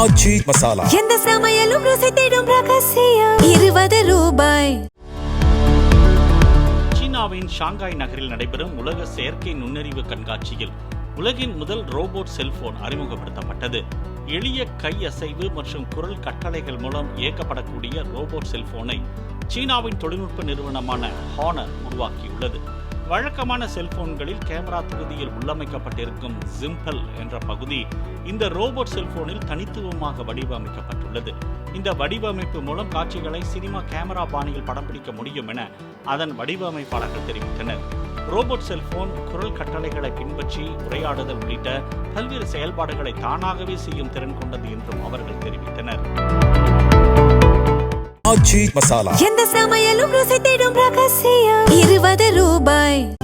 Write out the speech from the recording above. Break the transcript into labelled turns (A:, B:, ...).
A: ஆச்சி மசாலா.
B: எந்த சமையலும் ருசி தேடும் ரகசியம். 20 ரூபாய்.
C: சீனாவின் ஷாங்காய் நகரில் நடைபெறும் உலக செயற்கை நுண்ணறிவு கண்காட்சியில் உலகின் முதல் ரோபோட் செல்போன் அறிமுகப்படுத்தப்பட்டது. எளிய கை அசைவு மற்றும் குரல் கட்டளைகள் மூலம் இயக்கப்படக்கூடிய ரோபோட் செல்போனை சீனாவின் தொழில்நுட்ப நிறுவனமான ஹானர் உருவாக்கியுள்ளது. வழக்கமான செல்போன்களில் கேமரா தொகுதியில் உள்ளமைக்கப்பட்டிருக்கும் ஜிம்பல் என்ற பகுதி இந்த ரோபோட் செல்போனில் தனித்துவமாக வடிவமைக்கப்பட்டுள்ளது. இந்த வடிவமைப்பு மூலம் காட்சிகளை சினிமா கேமரா பாணியில் படம் பிடிக்க முடியும் என அதன் வடிவமைப்பாளர்கள் தெரிவித்தனர். ரோபோட் செல்போன் குரல் கட்டளைகளை பின்பற்றி உரையாடுதல் உள்ளிட்ட பல்வேறு செயல்பாடுகளை தானாகவே செய்யும் திறன் கொண்டது என்றும் அவர்கள் தெரிவித்தனர்.
A: ஆச்சி மசாலா.
B: எந்த சமையலும் ருசி தேடும் ரகசியம். 20 ரூபாய்.